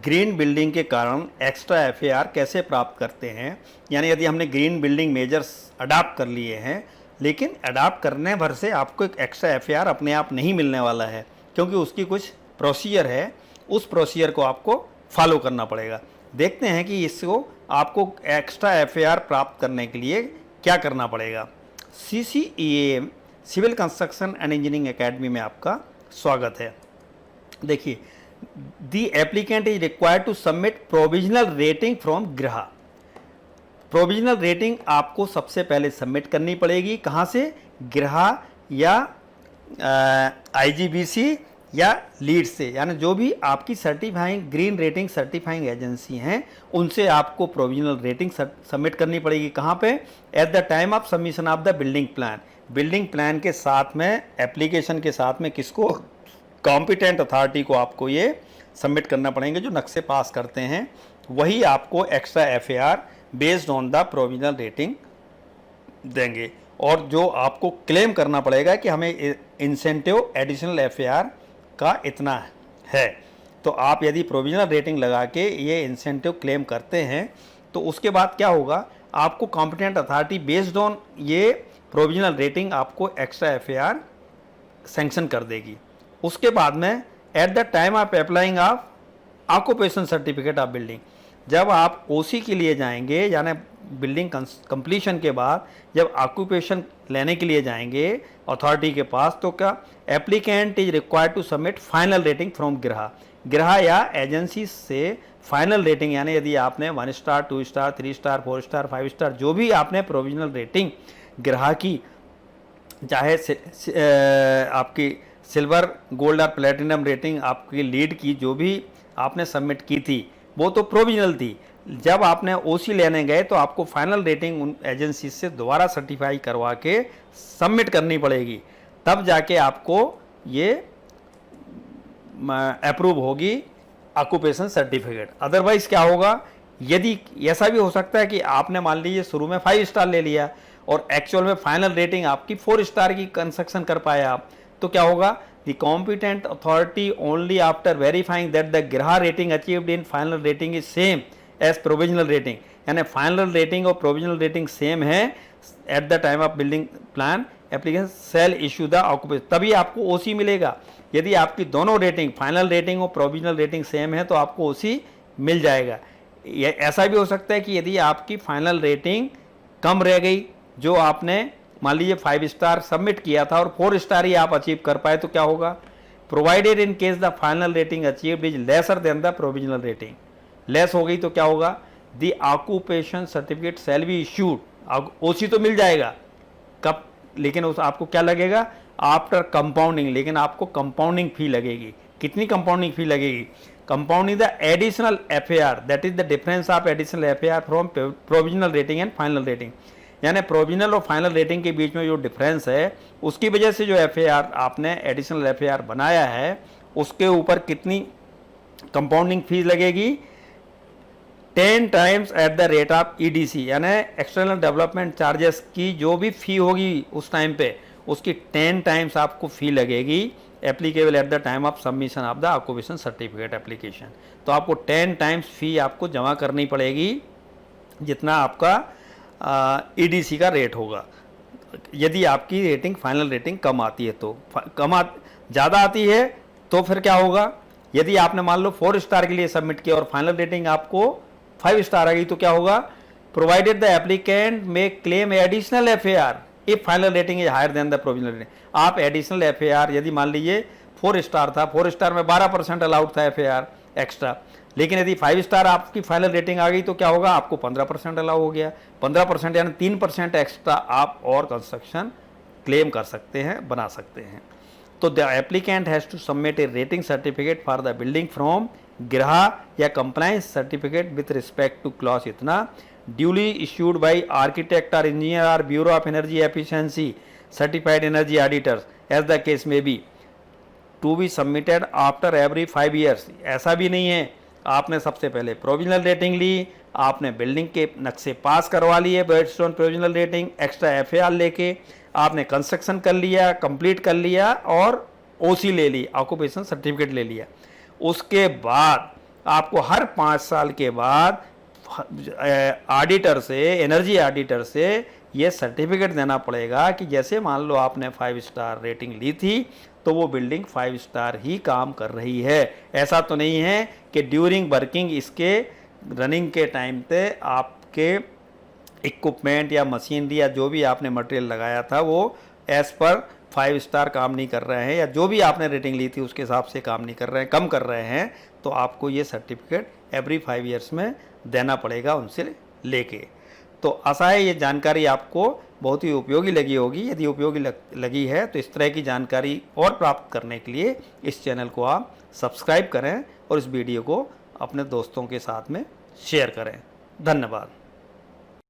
Green building के कारण extra FAR कैसे प्राप्त करते हैं। यानी यदि हमने ग्रीन बिल्डिंग मेजर्स अडाप्ट कर लिए हैं, लेकिन अडाप्ट करने भर से आपको एक एक्स्ट्रा एफएआर अपने आप नहीं मिलने वाला है, क्योंकि उसकी कुछ प्रोसीजर है, उस प्रोसीजर को आपको फॉलो करना पड़ेगा। देखते हैं कि इसको आपको एक्स्ट्रा एफएआर प्राप्त करने के लिए क्या करना पड़ेगा। CCEAM civil construction and engineering academy में आपका स्वागत है। देखिए, the applicant is required to submit provisional rating from गृह। प्रोविजनल रेटिंग आपको सबसे पहले सबमिट करनी पड़ेगी। कहाँ से? गृह या IGBC या लीड से, यानी जो भी आपकी certifying green rating certifying agency हैं, उनसे आपको प्रोविजनल रेटिंग सबमिट करनी पड़ेगी। कहाँ पे? Eight the time of submission of the building plan. Building plan के साथ में, एप्लीकेशन के साथ में किसको? कॉम्पिटेंट अथॉरिटी को आपको ये सबमिट करना पड़ेंगे। जो नक्शे पास करते हैं वही आपको extra FAR based on the provisional rating देंगे। और जो आपको क्लेम करना पड़ेगा कि हमें इंसेंटिव एडिशनल एफएआर का इतना है, तो आप यदि प्रोविजनल रेटिंग लगा के ये इंसेंटिव क्लेम करते हैं तो उसके बाद क्या होगा? आपको कॉम्पिटेंट अथॉरिटी बेस्ड ऑन ये प्रोविजनल रेटिंग आपको एक्स्ट्रा एफएआर सैंक्शन कर देगी। उसके बाद में eight the time of applying of occupation certificate of building, जब आप ओसी के लिए जाएंगे, यानी बिल्डिंग कंप्लीशन के बाद जब ऑक्यूपेशन लेने के लिए जाएंगे अथॉरिटी के पास, तो क्या? Applicant is required to submit final rating from गृह या एजेंसी से फाइनल रेटिंग, यानी यदि आपने 1 star 2 star 3 star 4 star 5 star जो भी आपने प्रोविजनल रेटिंग गृह की, चाहे आपकी सिल्वर, गोल्ड और प्लेटिनम रेटिंग आपकी लीड की जो भी आपने सबमिट की थी, वो तो प्रोविजनल थी। जब आपने ओसी लेने गए तो आपको फाइनल रेटिंग उन एजेंसी से दोबारा सर्टिफाई करवा के सबमिट करनी पड़ेगी, तब जाके आपको ये अप्रूव होगी ऑक्यूपेशन सर्टिफिकेट। अदरवाइज क्या होगा? यदि ऐसा भी हो सकता है कि आपने मान लीजिए शुरू में 5 स्टार ले लिया और एक्चुअल में फाइनल रेटिंग आपकी 4 स्टार की कंस्ट्रक्शन कर पाया आप, तो क्या होगा? The competent authority only after verifying that the गृह rating achieved in final rating is same as provisional rating, यानी फाइनल रेटिंग और प्रोविजनल रेटिंग सेम है at the time of building plan application shall issue the occupation, तभी आपको OC मिलेगा। यदि आपकी दोनों रेटिंग, फाइनल रेटिंग और प्रोविजनल रेटिंग सेम है, तो आपको ओसी मिल जाएगा। ऐसा भी हो सकता है कि यदि आपकी फाइनल रेटिंग कम रह गई, जो आपने मान लीजिए 5 स्टार सबमिट किया था और 4 स्टार ही आप अचीव कर पाए, तो क्या होगा? Provided in case the final rating achieved is lesser than the provisional rating, less हो गई तो क्या होगा? The occupation certificate shall be issued, OC तो मिल जाएगा कब, लेकिन उस आपको क्या लगेगा? आफ्टर कंपाउंडिंग, लेकिन आपको कंपाउंडिंग फी लगेगी। कितनी कंपाउंडिंग फी लगेगी? Compounding the additional FAR, that is the difference of additional FAR from provisional rating and final rating, यानी प्रोविजनल और फाइनल रेटिंग के बीच में जो डिफरेंस है, उसकी वजह से जो एफएआर आपने एडिशनल एफएआर बनाया है, उसके ऊपर कितनी कंपाउंडिंग फीस लगेगी? 10 times at the rate of EDC, यानी एक्सटर्नल डेवलपमेंट चार्जेस की जो भी फी होगी उस टाइम पे, उसकी 10 टाइम्स आपको फी लगेगी applicable eight the time of submission of the occupation certificate application. तो आपको 10 टाइम्स फी आपको जमा करनी पड़ेगी, जितना आपका EDC का रेट होगा। यदि आपकी रेटिंग, फाइनल रेटिंग कम आती है तो ज़्यादा आती है तो फिर क्या होगा? यदि आपने मान लो 4 स्टार के लिए सबमिट किया और फाइनल रेटिंग आपको 5 स्टार आ गई, तो क्या होगा? Provided the applicant may claim additional FAR if final rating is higher than the provisional rating. आप एडिशनल एफएआर, यदि मान लीजिए 4 स्टार था, 4 स्टार में 12% अलाउड था एफएआर एक्स्ट्रा, लेकिन यदि 5 स्टार आपकी फाइनल रेटिंग आ गई तो क्या होगा? आपको 15% अलाउ हो गया। 15% यानी 3% एक्स्ट्रा आप और कंस्ट्रक्शन क्लेम कर सकते हैं, बना सकते हैं। तो the applicant has to submit a rating certificate for the building from गृह या compliance certificate with respect to clause इतना, ड्यूली इश्यूड बाई आर्किटेक्ट और इंजीनियर और bureau of energy efficiency certified energy auditors as the case may be, to be submitted after every 5 years. ऐसा भी नहीं है, आपने सबसे पहले प्रोविजनल रेटिंग ली, आपने बिल्डिंग के नक्शे पास करवा लिए based on provisional rating, extra FAR लेके आपने कंस्ट्रक्शन कर लिया, कंप्लीट कर लिया और ओसी ले ली, ऑक्यूपेशन सर्टिफिकेट ले लिया। उसके बाद आपको हर 5 साल के बाद ऑडिटर से, एनर्जी ऑडिटर से ये सर्टिफिकेट देना पड़ेगा कि जैसे मान लो आपने 5 स्टार रेटिंग ली थी तो वो बिल्डिंग 5 स्टार ही काम कर रही है। ऐसा तो नहीं है कि ड्यूरिंग वर्किंग इसके रनिंग के टाइम पे आपके इक्विपमेंट या मशीनरी या जो भी आपने मटेरियल लगाया था वो एज पर 5 स्टार काम नहीं कर रहे हैं, या जो भी आपने रेटिंग ली थी उसके हिसाब से काम नहीं कर रहे हैं, कम कर रहे हैं, तो आपको ये सर्टिफिकेट एवरी 5 ईयर्स में देना पड़ेगा उनसे लेके। तो आशा है ये जानकारी आपको बहुत ही उपयोगी लगी होगी। यदि उपयोगी लगी है तो इस तरह की जानकारी और प्राप्त करने के लिए इस चैनल को आप सब्सक्राइब करें और इस वीडियो को अपने दोस्तों के साथ में शेयर करें। धन्यवाद।